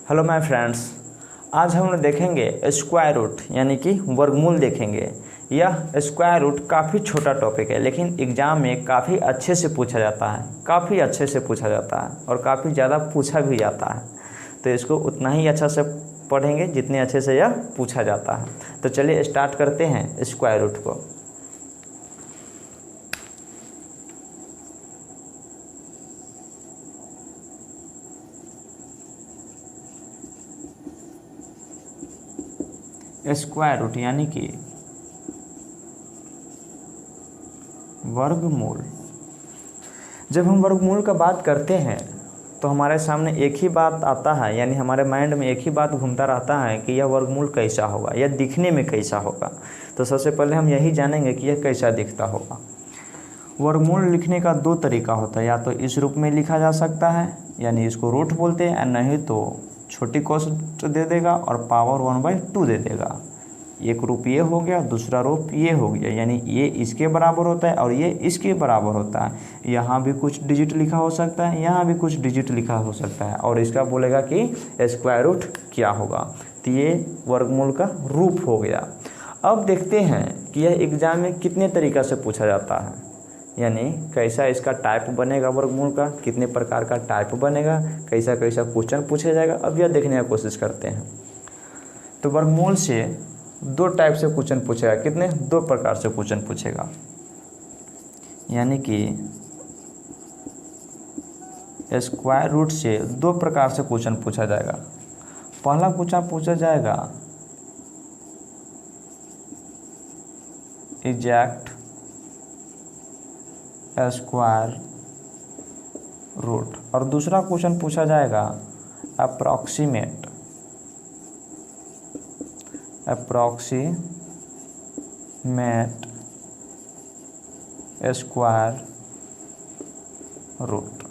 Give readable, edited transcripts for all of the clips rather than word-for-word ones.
Hello my friends, आज हम लोग देखेंगे स्क्वायर रूट यानी कि वर्गमूल देखेंगे। यह स्क्वायर रूट काफ़ी छोटा टॉपिक है, लेकिन एग्ज़ाम में काफ़ी अच्छे से पूछा जाता है, काफ़ी अच्छे से पूछा जाता है और काफ़ी ज़्यादा पूछा भी जाता है। तो इसको उतना ही अच्छा से पढ़ेंगे जितने अच्छे से यह पूछा जाता है। तो चलिए स्टार्ट करते हैं स्क्वायर रूट को। स्क्वायर रूट यानी कि वर्गमूल। जब हम वर्गमूल का बात करते हैं तो हमारे सामने एक ही बात आता है, यानी हमारे माइंड में एक ही बात घूमता रहता है कि यह वर्गमूल कैसा होगा, यह दिखने में कैसा होगा। तो सबसे पहले हम यही जानेंगे कि यह कैसा दिखता होगा। वर्गमूल लिखने का दो तरीका होता है, या तो इस रूप में लिखा जा सकता है यानी इसको रूट बोलते हैं, नहीं तो छोटी कॉस्ट दे देगा और पावर 1/2 दे देगा। एक रूप ये हो गया, दूसरा रूप ये हो गया, यानी ये इसके बराबर होता है और ये इसके बराबर होता है। यहाँ भी कुछ डिजिट लिखा हो सकता है, यहाँ भी कुछ डिजिट लिखा हो सकता है और इसका बोलेगा कि स्क्वायर रूट क्या होगा। तो ये वर्गमूल का रूप हो गया। अब देखते हैं कि यह एग्जाम में कितने तरीक़ा से पूछा जाता है, यानी कैसा इसका टाइप बनेगा वर्गमूल का, कितने प्रकार का टाइप बनेगा, कैसा कैसा क्वेश्चन पूछा जाएगा। अब यह देखने की कोशिश करते हैं। तो वर्गमूल से दो टाइप से क्वेश्चन पूछेगा। कितने? दो प्रकार से क्वेश्चन पूछेगा, यानी कि स्क्वायर रूट से दो प्रकार से क्वेश्चन पूछा जाएगा। पहला क्वेश्चन पूछा जाएगा एग्जैक्ट स्क्वायर रूट और दूसरा क्वेश्चन पूछा जाएगा अप्रॉक्सीमेट स्क्वायर रूट।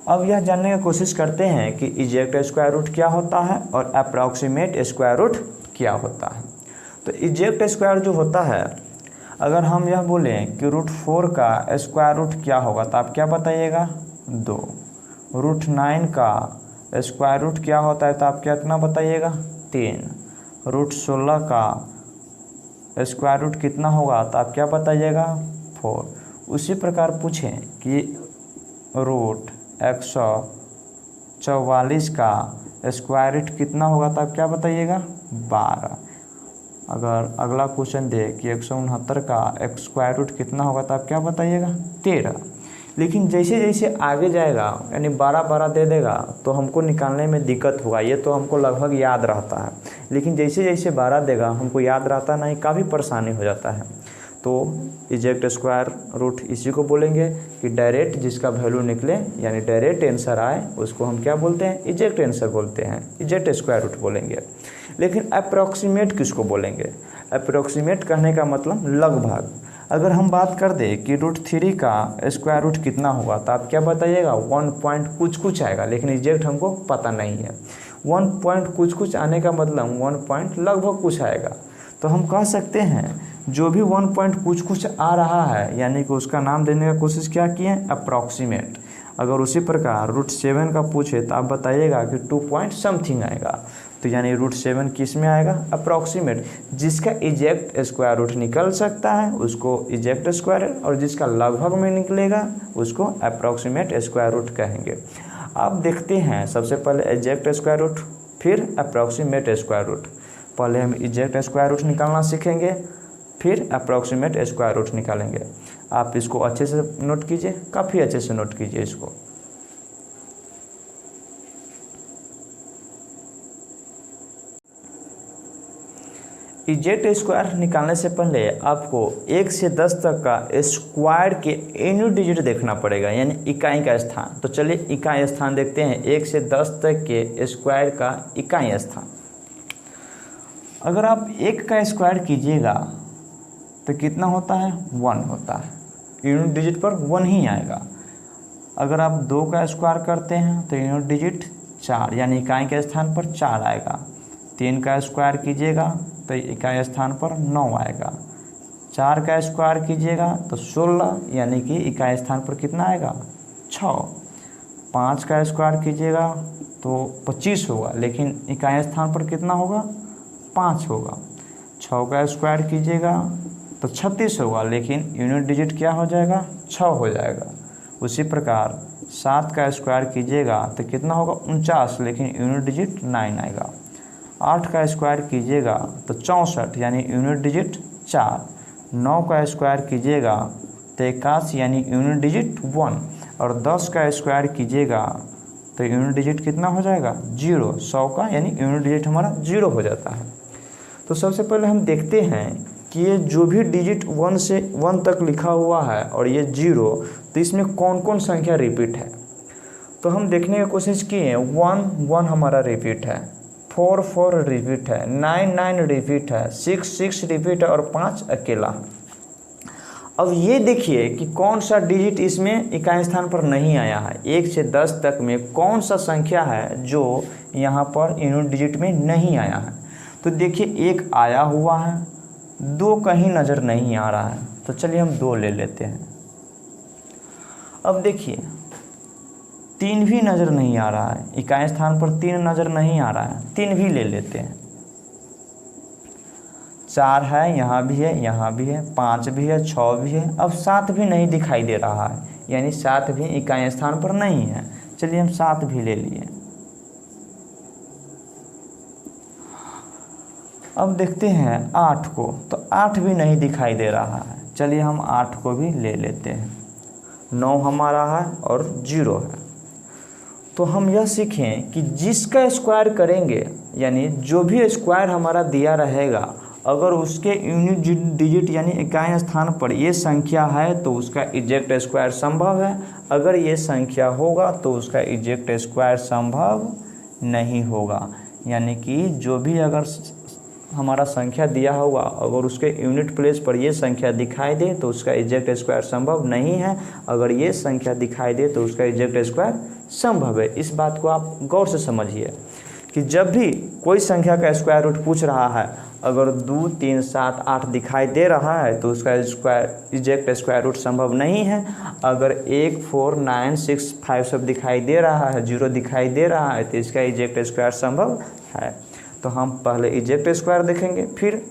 अब यह जानने की कोशिश करते हैं कि एग्जैक्ट स्क्वायर रूट क्या होता है और अप्रॉक्सीमेट स्क्वायर रूट क्या होता है। तो एग्जैक्ट स्क्वायर जो होता है, अगर हम यह बोलें कि √4 का स्क्वायर रूट क्या होगा तो आप क्या बताइएगा? 2। √9 का स्क्वायर रूट क्या होता है तो आप कितना बताइएगा? 3। √16 का स्क्वायर रूट कितना होगा तो आप क्या बताइएगा? 4। उसी प्रकार पूछें कि √144 का स्क्वायर रूट कितना होगा तो आप क्या बताइएगा? 12। अगर अगला क्वेश्चन दे कि 169 का स्क्वायर रूट कितना होगा तो आप क्या बताइएगा? 13। लेकिन जैसे जैसे आगे जाएगा यानी 12 दे देगा तो हमको निकालने में दिक्कत होगा। ये तो हमको लगभग याद रहता है, लेकिन जैसे जैसे 12 देगा हमको याद रहता नहीं, काफ़ी परेशानी हो जाता है। तो एग्जैक्ट स्क्वायर रूट इसी को बोलेंगे कि डायरेक्ट जिसका वैल्यू निकले यानी डायरेक्ट आंसर आए उसको हम क्या बोलते हैं? एग्जैक्ट आंसर बोलते हैं, एग्जैक्ट स्क्वायर रूट बोलेंगे। लेकिन अप्रॉक्सीमेट किसको बोलेंगे? अप्रॉक्सीमेट कहने का मतलब लगभग। अगर हम बात कर दें कि √3 का स्क्वायर रूट कितना होगा तो आप क्या बताइएगा? 1 पॉइंट कुछ आएगा, लेकिन एग्जैक्ट हमको पता नहीं है। 1 पॉइंट कुछ आने का मतलब 1 पॉइंट लगभग कुछ आएगा। तो हम कह सकते हैं जो भी 1 पॉइंट कुछ आ रहा है यानी कि उसका नाम देने का कोशिश क्या किए? अप्रॉक्सीमेट। अगर उसी प्रकार √7 का पूछे तो आप बताइएगा कि 2 पॉइंट समथिंग आएगा। तो यानी √7 किस में आएगा? अप्रॉक्सीमेट। जिसका एग्जैक्ट स्क्वायर रूट निकल सकता है उसको एग्जैक्ट स्क्वायर, और जिसका लगभग में निकलेगा उसको अप्रॉक्सीमेट स्क्वायर रूट कहेंगे। अब देखते हैं सबसे पहले एग्जैक्ट स्क्वायर रूट, फिर अप्रॉक्सीमेट स्क्वायर रूट। पहले हम एग्जैक्ट स्क्वायर रूट निकालना सीखेंगे, फिर अप्रॉक्सीमेट स्क्वायर रूट निकालेंगे। आप इसको अच्छे से नोट कीजिए, काफ़ी अच्छे से नोट कीजिए इसको। एग्जैक्ट स्क्वायर निकालने से पहले आपको 1 से 10 तक का स्क्वायर के एनी डिजिट देखना पड़ेगा, यानी इकाई का स्थान। तो चलिए इकाई स्थान देखते हैं, 1 से 10 तक के स्क्वायर का इकाई स्थान। अगर आप 1 का स्क्वायर कीजिएगा तो कितना होता है? 1 होता है, यूनिट डिजिट पर 1 ही आएगा। अगर आप 2 का स्क्वायर करते हैं तो यूनिट डिजिट 4 यानी इकाई के स्थान पर 4 आएगा। 3 का स्क्वायर कीजिएगा तो इकाई स्थान पर 9 आएगा। 4 का स्क्वायर कीजिएगा तो 16 यानी कि इकाई स्थान पर कितना आएगा? 6। 5 का स्क्वायर कीजिएगा तो 25 होगा, लेकिन इकाई स्थान पर कितना होगा 5 होगा। 6 का स्क्वायर कीजिएगा तो 36 होगा, लेकिन यूनिट डिजिट क्या हो जाएगा 6 हो जाएगा। उसी प्रकार 7 का स्क्वायर कीजिएगा तो कितना होगा 49, लेकिन यूनिट डिजिट 9 आएगा। 8 का स्क्वायर कीजिएगा तो 64 यानी यूनिट डिजिट 4। 9 का स्क्वायर कीजिएगा तो 81 यानी यूनिट डिजिट 1। और 10 का स्क्वायर कीजिएगा तो यूनिट डिजिट कितना हो जाएगा 0। 100 का यानी यूनिट डिजिट हमारा 0 हो जाता है। तो सबसे पहले हम देखते हैं कि ये जो भी डिजिट 1 से 1 तक लिखा हुआ है और ये 0, तो इसमें कौन कौन संख्या रिपीट है। तो हम देखने की कोशिश किए, 1 1 हमारा रिपीट है, 4 4 रिपीट है, 9 9 रिपीट है, 6 6 रिपीट है और 5 अकेला है। अब ये देखिए कि कौन सा डिजिट इसमें इकाई स्थान पर नहीं आया है। 1 से 10 तक में कौन सा संख्या है जो यहाँ पर यूनिट डिजिट में नहीं आया है। तो देखिए 1 आया हुआ है, 2 कहीं नज़र नहीं आ रहा है, तो चलिए हम 2 ले लेते हैं। अब देखिए 3 भी नज़र नहीं आ रहा है, इकाई स्थान पर 3 नज़र नहीं आ रहा है, 3 भी ले लेते हैं। 4 है, यहाँ भी है, यहाँ भी है, 5 भी है, 6 भी है। अब 7 भी नहीं दिखाई दे रहा है, यानी 7 भी इकाई स्थान पर नहीं है। चलिए हम 7 भी ले लिए। अब देखते हैं 8 को, तो 8 भी नहीं दिखाई दे रहा है। चलिए हम 8 को भी ले लेते हैं। 9 हमारा है और 0 है। तो हम यह सीखें कि जिसका स्क्वायर करेंगे, यानी जो भी स्क्वायर हमारा दिया रहेगा, अगर उसके यूनिट डिजिट यानी इकाई स्थान पर ये संख्या है तो उसका इजेक्ट स्क्वायर संभव है। अगर ये संख्या होगा तो उसका इजेक्ट स्क्वायर संभव नहीं होगा। यानी कि जो भी अगर हमारा संख्या दिया होगा, अगर उसके यूनिट प्लेस पर ये संख्या दिखाई दे तो उसका इजेक्ट स्क्वायर संभव नहीं है। अगर ये संख्या दिखाई दे तो उसका इजेक्ट स्क्वायर संभव है। इस बात को आप गौर से समझिए कि जब भी कोई संख्या का स्क्वायर रूट पूछ रहा है, अगर 2 3 7 8 दिखाई दे रहा है तो उसका स्क्वायर इजेक्ट स्क्वायर रूट संभव नहीं है। अगर 1 4 9 6 5 सब दिखाई दे रहा है, 0 दिखाई दे रहा है, तो इसका इजेक्ट स्क्वायर संभव है। तो हम पहले इजेक्ट स्क्वायर देखेंगे, फिर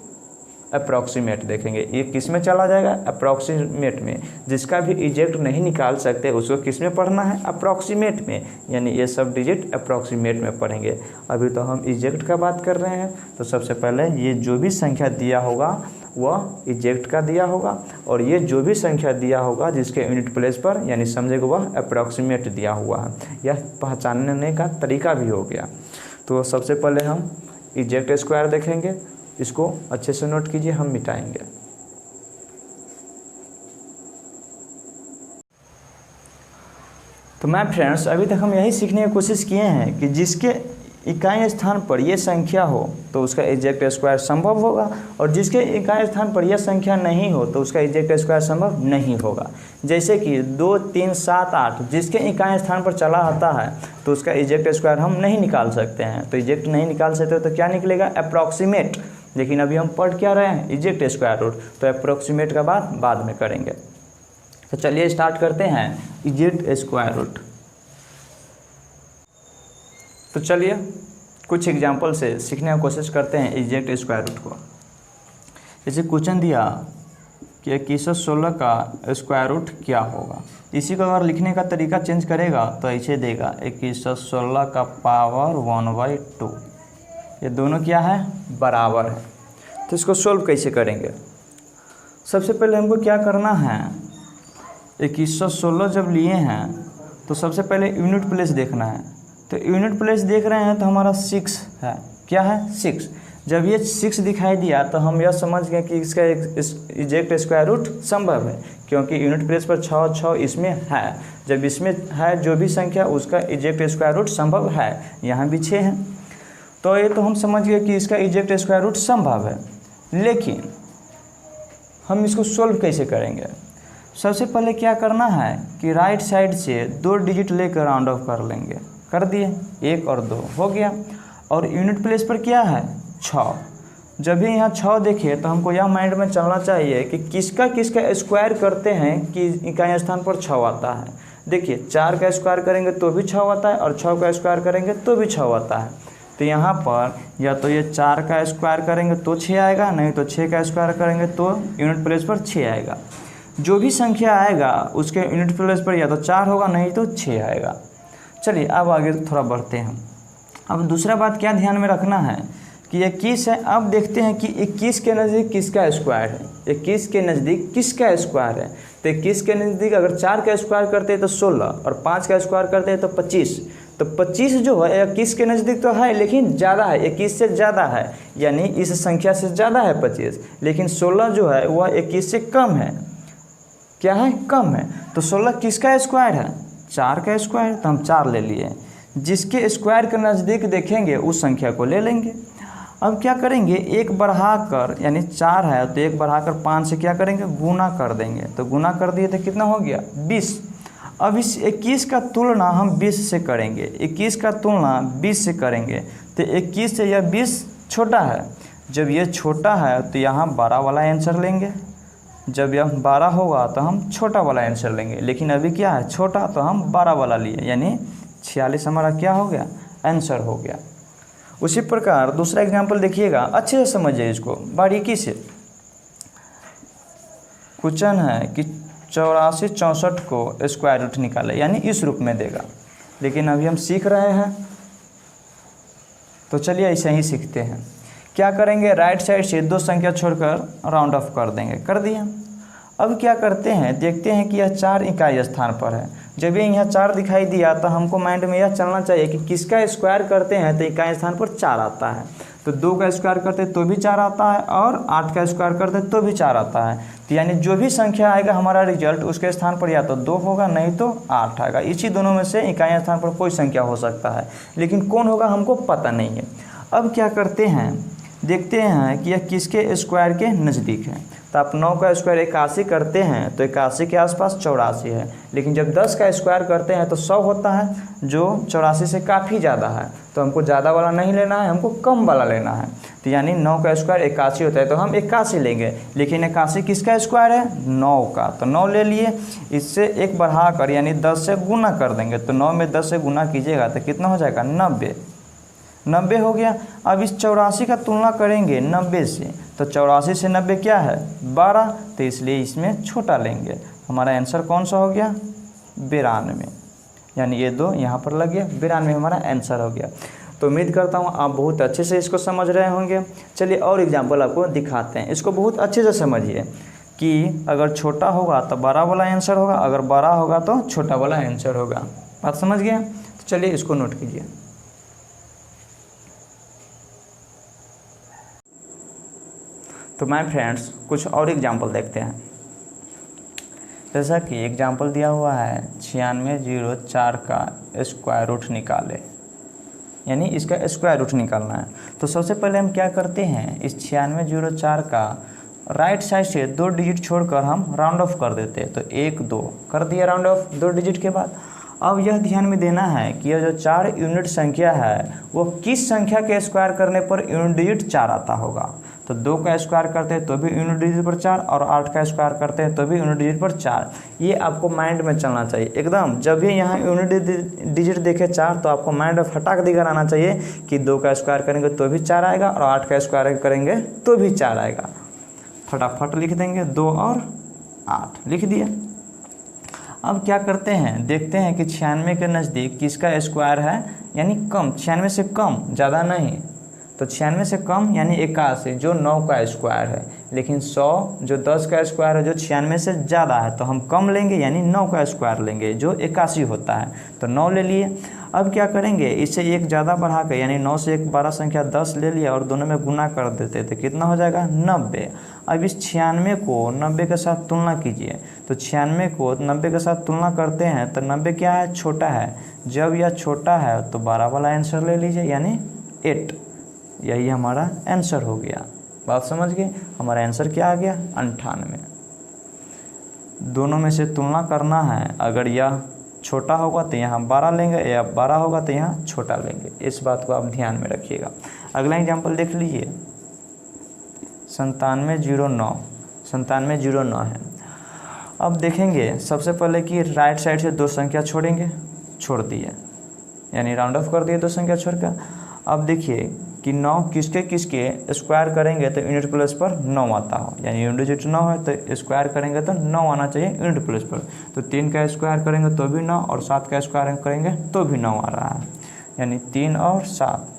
अप्रॉक्सीमेट देखेंगे। ये किस में चला जाएगा अप्रॉक्सीमेट में। जिसका भी इजेक्ट नहीं निकाल सकते उसको किस में पढ़ना है अप्रॉक्सीमेट में, यानी ये सब डिजिट अप्रॉक्सीमेट में पढ़ेंगे। अभी तो हम इजेक्ट का बात कर रहे हैं। तो सबसे पहले ये जो भी संख्या दिया होगा वह इजेक्ट का दिया होगा, और ये जो भी संख्या दिया होगा जिसके यूनिट प्लेस पर यानी समझेगा वह अप्रॉक्सीमेट दिया हुआ है। यह पहचानने का तरीका भी हो गया। तो सबसे पहले हम इजेक्ट स्क्वायर देखेंगे, इसको अच्छे से नोट कीजिए, हम मिटाएंगे। तो मैं फ्रेंड्स अभी तक हम यही सीखने की कोशिश किए हैं कि जिसके इकाई स्थान पर यह संख्या हो तो उसका इजेक्ट स्क्वायर संभव होगा, और जिसके इकाई स्थान पर यह संख्या नहीं हो तो उसका इजेक्ट स्क्वायर संभव नहीं होगा। जैसे कि 2 3 7 8 जिसके इकाई स्थान पर चला आता है तो उसका इजेक्ट स्क्वायर हम नहीं निकाल सकते हैं। तो इजेक्ट नहीं निकाल सकते तो क्या निकलेगा अप्रॉक्सीमेट। लेकिन अभी हम पढ़ क्या रहे हैं इजेक्ट स्क्वायर रूट, तो अप्रॉक्सीमेट का बात बाद में करेंगे। तो चलिए स्टार्ट करते हैं इजेक्ट स्क्वायर रूट। तो चलिए कुछ एग्जाम्पल से सीखने की कोशिश करते हैं इजेक्ट स्क्वायर रूट को। जैसे क्वेश्चन दिया कि 2116 का स्क्वायर रूट क्या होगा। इसी को अगर लिखने का तरीका चेंज करेगा तो ऐसे देगा 2116 का पावर 1/2। ये दोनों क्या है बराबर है। तो इसको सोल्व कैसे करेंगे। सबसे पहले हमको क्या करना है, 2116 जब लिए हैं तो सबसे पहले यूनिट प्लेस देखना है। तो यूनिट प्लेस देख रहे हैं तो हमारा 6 है, क्या है 6। जब ये 6 दिखाई दिया तो हम यह समझ गए कि इसका इजेक्ट स्क्वायर रूट संभव है, क्योंकि यूनिट प्लेस पर 6 6 इसमें है। जब इसमें है जो भी संख्या उसका इजेक्ट स्क्वायर रूट संभव है। यहाँ भी 6 है, तो ये तो हम समझ गए कि इसका इजेक्ट स्क्वायर रूट संभव है। लेकिन हम इसको सोल्व कैसे करेंगे। सबसे पहले क्या करना है कि राइट साइड से 2 डिजिट लेकर राउंड ऑफ कर लेंगे। कर दिए, 1 और 2 हो गया। और यूनिट प्लेस पर क्या है 6। जब भी यहाँ 6 देखे तो हमको यह माइंड में चलना चाहिए कि किसका किसका स्क्वायर करते हैं कि इकाई स्थान पर 6 आता है। देखिए 4 का स्क्वायर करेंगे तो भी 6 आता है और 6 का स्क्वायर करेंगे तो भी 6 आता है। तो यहाँ पर या तो ये 4 का स्क्वायर करेंगे तो 6 आएगा, नहीं तो 6 का स्क्वायर करेंगे तो यूनिट प्लेस पर 6 आएगा। जो भी संख्या आएगा उसके यूनिट प्लेस पर या तो 4 होगा नहीं तो 6 आएगा। चलिए अब आगे थोड़ा बढ़ते हैं। अब दूसरा बात क्या ध्यान में रखना है कि 21 है। अब देखते हैं कि 21 के नज़दीक किसका स्क्वायर है, 21 के नज़दीक किसका स्क्वायर है। तो 21 के नज़दीक अगर 4 का स्क्वायर करते हैं तो 16 और 5 का स्क्वायर करते हैं तो 25। तो 25 जो है 21 के नज़दीक तो है लेकिन ज़्यादा है, 21 से ज़्यादा है, यानी इस संख्या से ज़्यादा है 25। लेकिन 16 जो है वह 21 से कम है, क्या है, कम है। तो 16 किसका स्क्वायर है, 4 का स्क्वायर, तो हम 4 ले लिए। जिसके स्क्वायर के नज़दीक देखेंगे उस संख्या को ले लेंगे। अब क्या करेंगे, एक बढ़ाकर, यानी 4 है तो एक बढ़ाकर 5 से क्या करेंगे, गुना कर देंगे। तो गुना कर दिए तो कितना हो गया, 20। अब इस 21 का तुलना हम 20 से करेंगे, 21 का तुलना 20 से करेंगे तो 21 से यह 20 छोटा है। जब यह छोटा है तो यहाँ 12 वाला आंसर लेंगे, जब यह 12 होगा तो हम छोटा वाला आंसर लेंगे। लेकिन अभी क्या है, छोटा, तो हम 12 वाला लिए, यानी 46 हमारा क्या हो गया, आंसर हो गया। उसी प्रकार दूसरा एग्जाम्पल देखिएगा, अच्छे से समझिए इसको बारीकी से। क्वेश्चन है कि 84 64 को स्क्वायर रूट निकाले, यानी इस रूप में देगा। लेकिन अभी हम सीख रहे हैं तो चलिए ऐसे ही सीखते हैं। क्या करेंगे, राइट साइड से 2 संख्या छोड़कर राउंड ऑफ कर देंगे, कर दिया। अब क्या करते हैं, देखते हैं कि यह 4 इकाई स्थान पर है। जब ये यहाँ 4 दिखाई दिया तो हमको माइंड में यह चलना चाहिए कि किसका स्क्वायर करते हैं तो इकाई स्थान पर 4 आता है। तो 2 का स्क्वायर करते तो भी 4 आता है और 8 का स्क्वायर करते तो भी 4 आता है। तो यानी जो भी संख्या आएगा हमारा रिजल्ट उसके स्थान पर या तो 2 होगा नहीं तो 8 आएगा। इसी दोनों में से इकाई स्थान पर कोई संख्या हो सकता है, लेकिन कौन होगा हमको पता नहीं है। अब क्या करते हैं, देखते हैं कि यह किसके स्क्वायर के नज़दीक है। तो आप 9 का स्क्वायर 81 करते हैं तो 81 के आसपास 84 है। लेकिन जब 10 का स्क्वायर करते हैं तो 100 होता है, जो 84 से काफ़ी ज़्यादा है। तो हमको ज़्यादा वाला नहीं लेना है, हमको कम वाला लेना है। तो यानी 9 का स्क्वायर 81 होता है तो हम 81 लेंगे। लेकिन 81 किसका स्क्वायर है, 9 का, तो 9 ले लिए। इससे एक बढ़ाकर यानी 10 से गुना कर देंगे। तो 9 में 10 से गुना कीजिएगा तो कितना हो जाएगा, 90 हो गया। अब इस 84 का तुलना करेंगे 90 से, तो 84 से 90 क्या है, 12। तो इसलिए इसमें छोटा लेंगे। हमारा आंसर कौन सा हो गया, 92, यानी ये 2 यहाँ पर लग गया, 92 हमारा आंसर हो गया। तो उम्मीद करता हूँ आप बहुत अच्छे से इसको समझ रहे होंगे। चलिए और एग्जाम्पल आपको दिखाते हैं। इसको बहुत अच्छे से समझिए कि अगर छोटा होगा तो 12 वाला आंसर होगा, अगर बड़ा होगा तो छोटा वाला आंसर होगा। बात समझ गए। तो चलिए इसको नोट कीजिए। तो माय फ्रेंड्स कुछ और एग्जाम्पल देखते हैं। जैसा कि एग्जाम्पल दिया हुआ है 9604 का स्क्वायर रूट निकाले, यानी इसका स्क्वायर रूट निकालना है। तो सबसे पहले हम क्या करते हैं, इस 9604 का राइट साइड से 2 डिजिट छोड़कर हम राउंड ऑफ कर देते हैं। तो 1 2 कर दिया राउंड ऑफ 2 डिजिट के बाद। अब यह ध्यान में देना है कि यह जो 4 यूनिट संख्या है वो किस संख्या के स्क्वायर करने पर यूनिट डिजिट 4 आता होगा। तो 2 का स्क्वायर करते हैं तो भी यूनिट डिजिट पर 4 और 8 का स्क्वायर करते हैं तो भी यूनिट डिजिट पर 4। ये आपको माइंड में चलना चाहिए एकदम। जब भी यहाँ यूनिट डिजिट देखे 4 तो आपको माइंड में फटाक देकर आना चाहिए कि 2 का स्क्वायर करेंगे तो भी 4 आएगा और 8 का स्क्वायर करेंगे तो भी 4 आएगा। फटाफट लिख देंगे, 2 और 8 लिख दिया। अब क्या करते हैं, देखते हैं कि 96 के नज़दीक किसका स्क्वायर है, यानी कम, 96 से कम, ज़्यादा नहीं। तो 96 से कम यानी 81 जो 9 का स्क्वायर है। लेकिन 100 जो 10 का स्क्वायर है जो 96 से ज़्यादा है, तो हम कम लेंगे यानी 9 का स्क्वायर लेंगे जो 81 होता है। तो 9 ले लिए। अब क्या करेंगे, इससे एक ज़्यादा बढ़ा कर यानी 9 से एक बड़ा संख्या 10 ले लिया और दोनों में गुना कर देते तो कितना हो जाएगा, 90। अब इस 96 को 90 के साथ तुलना कीजिए। तो 96 को 90 के साथ तुलना करते हैं तो 90 क्या है, छोटा है। जब यह छोटा है तो 12 वाला आंसर ले लीजिए यानी 8। यही हमारा आंसर हो गया। बात समझ गए। हमारा आंसर क्या आ गया, 98। दोनों में से तुलना करना है। अगर यह छोटा होगा तो यहाँ 12 लेंगे, या बड़ा होगा तो यहाँ छोटा लेंगे। इस बात को आप ध्यान में रखिएगा। अगला एग्जाम्पल देख लीजिए, 9709 है। अब देखेंगे सबसे पहले कि राइट साइड से 2 संख्या छोड़ेंगे, छोड़ दिए, यानी राउंड ऑफ कर दिए 2 संख्या छोड़कर। अब देखिए कि 9 किसके किसके स्क्वायर करेंगे तो यूनिट प्लेस पर 9 आता हो, यानी यूनिट डिजिट 9 है तो स्क्वायर करेंगे तो 9 आना चाहिए यूनिट प्लेस पर। तो 3 का स्क्वायर करेंगे तो भी 9 और 7 का स्क्वायर करेंगे तो भी 9 आ रहा है, यानी 3 और 7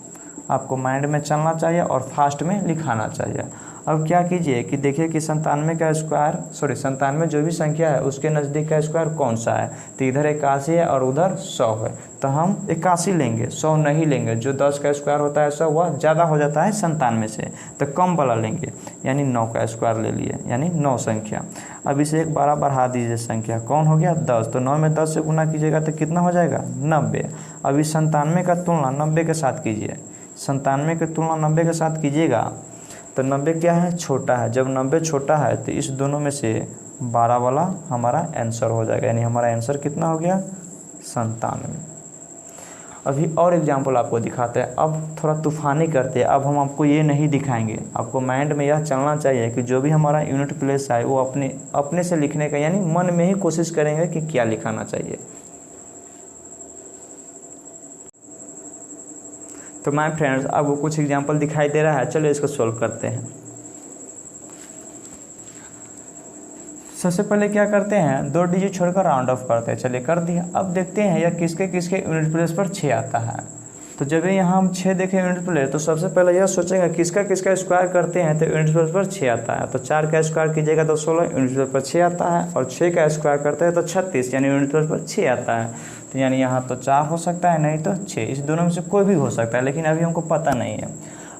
आपको माइंड में चलना चाहिए और फास्ट में लिखाना चाहिए। अब क्या कीजिए कि देखिए कि 97 का स्क्वायर 97 जो भी संख्या है उसके नज़दीक का स्क्वायर कौन सा है, तो इधर 81 है और उधर 100 है, तो हम 81 लेंगे, 100 नहीं लेंगे। जो 10 का स्क्वायर होता है 100 वह ज़्यादा हो जाता है 97 से, तो कम वाला लेंगे, यानी 9 का स्क्वायर ले लिए, यानी 9 संख्या। अब इसे एक बार बढ़ा दीजिए, संख्या कौन हो गया 10, तो 9 में 10 से गुना कीजिएगा तो कितना हो जाएगा 90। अब इस 97 का तुलना 90 के साथ कीजिए, 97 की तुलना 90 के साथ कीजिएगा तो 90 क्या है, छोटा है। जब 90 छोटा है तो इस दोनों में से 12 वाला हमारा आंसर हो जाएगा, यानी हमारा आंसर कितना हो गया 97। अभी और एग्जाम्पल आपको दिखाते हैं, अब थोड़ा तूफानी करते हैं। अब हम आपको ये नहीं दिखाएंगे, आपको माइंड में यह चलना चाहिए कि जो भी हमारा यूनिट प्लेस है वो अपने से लिखने का, यानी मन में ही कोशिश करेंगे कि क्या लिखाना चाहिए। तो माय फ्रेंड्स अब वो कुछ एग्जांपल दिखाई दे रहा है, चलो इसको सोल्व करते हैं। सबसे पहले क्या करते हैं, 2 डिजिट छोड़कर राउंड ऑफ करते हैं, चलिए कर दिया। अब देखते हैं यह किसके किसके यूनिट प्लेस पर 6 आता है। तो जब यहाँ हम 6 देखें यूनिट प्लेस तो सबसे पहले यह सोचेंगे किसका किसका स्क्वायर करते हैं तो यूनिट प्लेस पर 6 आता है। तो 4 का स्क्वायर कीजिएगा तो 16 यूनिट प्लेस पर 6 आता है, और 6 का स्क्वायर करते हैं तो 36 यानी यूनिट प्लेस पर 6 आता है। तो यानी यहाँ तो 4 हो सकता है, नहीं तो 6, इस दोनों में से कोई भी हो सकता है, लेकिन अभी हमको पता नहीं है।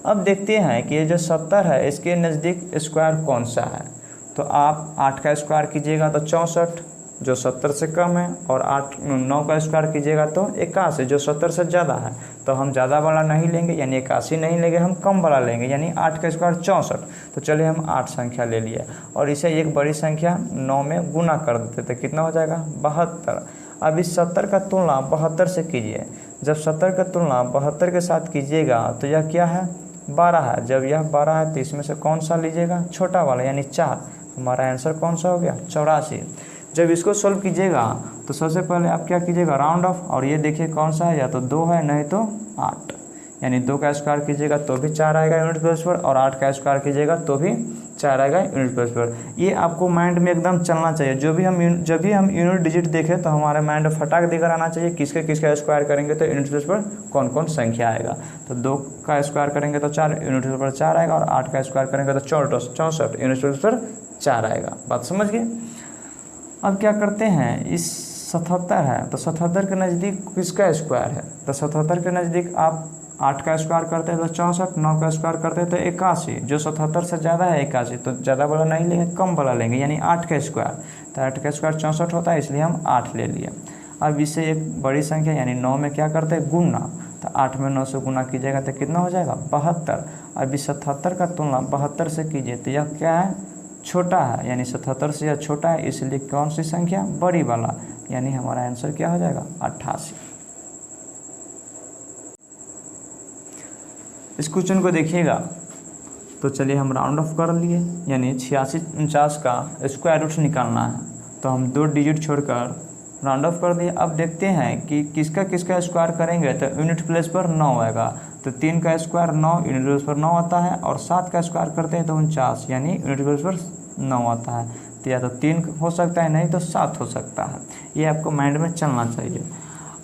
अब देखते हैं कि ये जो 70 है इसके नज़दीक स्क्वायर कौन सा है। तो आप 8 का स्क्वायर कीजिएगा तो 64 जो 70 से कम है, और 9 का स्क्वायर कीजिएगा तो 81 जो 70 से ज़्यादा है। तो हम ज़्यादा वाला नहीं लेंगे, यानी 81 नहीं लेंगे, हम कम वाला लेंगे, यानी 8 का स्क्वायर 64। तो चलिए हम 8 संख्या ले लिए और इसे एक बड़ी संख्या 9 में गुना कर देते, तो कितना हो जाएगा 72। अब इस 70 का तुलना 72 से कीजिए। जब 70 का तुलना 72 के साथ कीजिएगा तो यह क्या है 12 है। जब यह 12 है तो इसमें से कौन सा लीजिएगा, छोटा वाला, यानी 4। हमारा आंसर कौन सा हो गया 84। जब इसको सोल्व कीजिएगा तो सबसे पहले आप क्या कीजिएगा राउंड ऑफ, और ये देखिए कौन सा है, या तो 2 है नहीं तो 8, यानी 2 का स्क्वायर कीजिएगा तो भी 4 आएगा यूनिट प्लेस पर, और 8 का स्क्वायर कीजिएगा तो भी 4 आएगा यूनिट प्लेस पर। ये आपको माइंड में एकदम चलना चाहिए। जब भी हम यूनिट डिजिट देखें तो हमारे माइंड में फटाक देकर आना चाहिए किसके किसका स्क्वायर करेंगे तो यूनिट प्लेस पर कौन कौन संख्या आएगा। तो 2 का स्क्वायर करेंगे तो 4 यूनिट प्लेस पर 4 आएगा, और 8 का स्क्वायर करेंगे तो 64 यूनिट प्लेस पर 4 आएगा। बात समझ गए। अब क्या करते हैं, इस 77 है तो 77 के नज़दीक किसका स्क्वायर है, तो 77 के नज़दीक आप 8 का स्क्वायर करते हैं तो 64, 9 का स्क्वायर करते हैं तो 81, जो 77 से ज़्यादा है 81, तो ज़्यादा वाला नहीं लेंगे, कम वाला लेंगे, यानी 8 का स्क्वायर। तो 8 का स्क्वायर 64 होता है, इसलिए हम 8 ले लिए। अब इसे एक बड़ी संख्या यानी 9 में क्या करते हैं गुना, तो 8 में 9 से गुना कीजिएगा तो कितना हो जाएगा 72। अब इस 77 का तुलना 72 से कीजिए तो यह क्या है छोटा है, यानी 77 से यह छोटा है, इसलिए कौन सी संख्या बड़ी वाला, यानी हमारा आंसर क्या हो जाएगा 88। इस क्वेश्चन को देखिएगा तो चलिए हम राउंड ऑफ कर लिए, यानी 86 49 का स्क्वायर रूट निकालना है। तो हम 2 डिजिट छोड़कर राउंड ऑफ कर दिए। अब देखते हैं कि किसका किसका स्क्वायर करेंगे तो यूनिट प्लेस पर 9 आएगा। तो 3 का स्क्वायर 9 यूनिट प्लेस पर 9 आता है, और 7 का स्क्वायर करते हैं तो 49 यानी यूनिट प्लेस पर 9 आता है। तो या तो 3 हो सकता है, नहीं तो 7 हो सकता है। ये आपको माइंड में चलना चाहिए।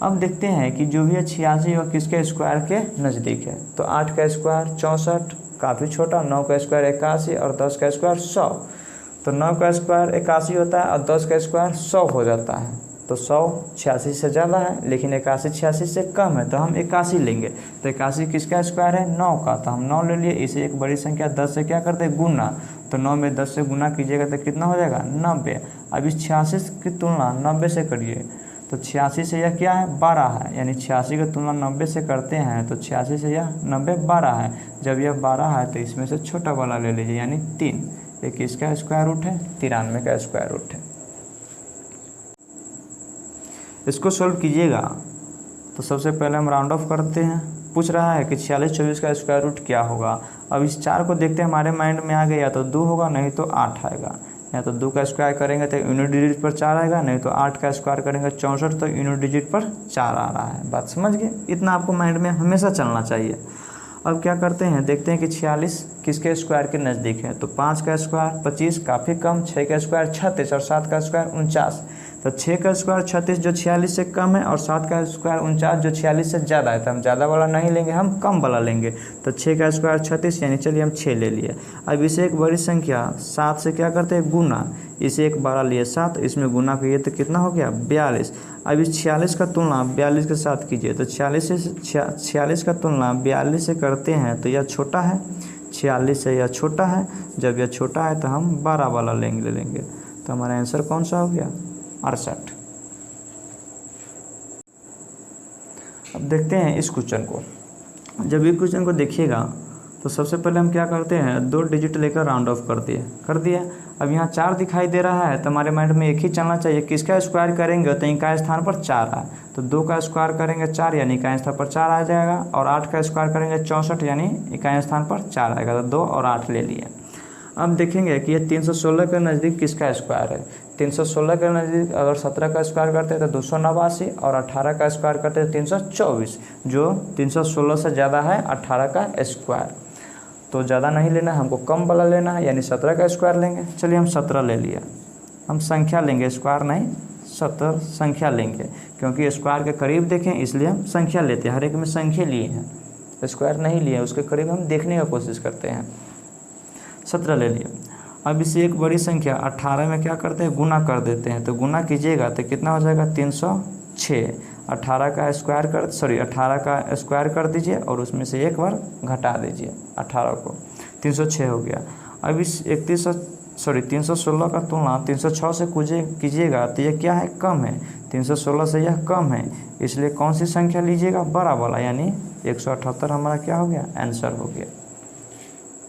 अब देखते हैं कि जो भी है 86 और किसके स्क्वायर के नज़दीक है। तो 8 का स्क्वायर 64 काफ़ी छोटा, 9 का स्क्वायर 81 और 10 का स्क्वायर 100। तो 9 का स्क्वायर 81 होता है और 10 का स्क्वायर 100 हो जाता है। तो 100 86 से ज़्यादा है, लेकिन 81 86 से कम है, तो हम 81 लेंगे। तो 81 किसका स्क्वायर है 9 का, तो हम 9 ले लिए। इसे एक बड़ी संख्या 10 से क्या करते हैं गुना, तो 9 में 10 से गुना कीजिएगा तो कितना हो जाएगा 90। अब इस 86 की तुलना 90 से करिए, तो 86 से यह क्या है 12 है, यानी 86 की तुलना 90 से करते हैं तो 86 से यह 90 12 है। जब यह 12 है तो इसमें से छोटा वाला ले लीजिए, यानी 3। एक इसका स्क्वायर रूट है, 93 का स्क्वायर रूट है। इसको सोल्व कीजिएगा तो सबसे पहले हम राउंड ऑफ करते हैं। पूछ रहा है कि 46 24 का स्क्वायर रूट क्या होगा। अब इस 4 को देखते हैं, हमारे माइंड में आ गया, या तो 2 होगा नहीं तो 8 आएगा, या तो 2 का स्क्वायर करेंगे तो यूनिट डिजिट पर 4 आएगा, नहीं तो 8 का स्क्वायर करेंगे 64 तो यूनिट डिजिट पर 4 आ रहा है। बात समझ गए? इतना आपको माइंड में हमेशा चलना चाहिए। अब क्या करते हैं, देखते हैं कि 46 किसके स्क्वायर के नज़दीक है। तो 5 का स्क्वायर 25 काफ़ी कम, 6 का स्क्वायर 36 और 7 का स्क्वायर 49। तो 6 का स्क्वायर 36 जो 46 से कम है और 7 का स्क्वायर 49 जो 46 से ज़्यादा है। तो हम ज़्यादा वाला नहीं लेंगे, हम कम वाला लेंगे। तो 6 का स्क्वायर 36 यानी चलिए हम 6 ले लिए। अब इसे एक बड़ी संख्या 7 से क्या करते हैं, गुना। इसे एक बड़ा लिए 7, इसमें गुना करिए तो कितना हो गया 42। अब इस 46 का तुलना 42 के साथ कीजिए। तो 46 का तुलना 42 से करते हैं तो यह छोटा है, 46 से यह छोटा है। जब यह छोटा है तो हम 12 वाला लेंगे। तो हमारा आंसर कौन सा हो गया 68। अब देखते हैं इस क्वेश्चन को। जब ये क्वेश्चन को देखिएगा तो सबसे पहले हम क्या करते हैं, 2 डिजिट लेकर राउंड ऑफ कर दिए। अब यहाँ 4 दिखाई दे रहा है तो हमारे माइंड में एक ही चलना चाहिए, किसका स्क्वायर करेंगे तो इनका स्थान पर 4 है। तो 2 का स्क्वायर करेंगे 4 यानी इकाई स्थान पर 4 आ जाएगा, और 8 का स्क्वायर करेंगे 64 यानी इकाई स्थान पर 4 आएगा। तो 2 और 8 ले लिए। अब देखेंगे कि ये 316 के नज़दीक किसका स्क्वायर है। 316 के नज़दीक अगर 17 का स्क्वायर करते हैं तो 289, और 18 का स्क्वायर करते हैं 324, जो 316 से ज़्यादा है 18 का स्क्वायर। तो ज़्यादा नहीं लेना है, हमको कम वाला लेना है, यानी 17 का स्क्वायर लेंगे। चलिए हम 17 ले लिया। हम संख्या लेंगे, स्क्वायर नहीं, 17 संख्या लेंगे, क्योंकि स्क्वायर के करीब देखें इसलिए हम संख्या लेते हैं। हर एक में संख्या लिए हैं, स्क्वायर नहीं लिए, उसके करीब हम देखने की कोशिश करते हैं। 17 ले लिया। अब इसे एक बड़ी संख्या 18 में क्या करते हैं, गुना कर देते हैं। तो गुना कीजिएगा तो कितना हो जाएगा 306। 18 का स्क्वायर कर दीजिए और उसमें से एक बार घटा दीजिए 18 को, 306 हो गया। अब इस 316 का तुलना 306 से कीजिएगा तो यह क्या है, कम है। 316 से यह कम है, इसलिए कौन सी संख्या लीजिएगा, बड़ा वाला, यानी 178 हमारा क्या हो गया, आंसर हो गया।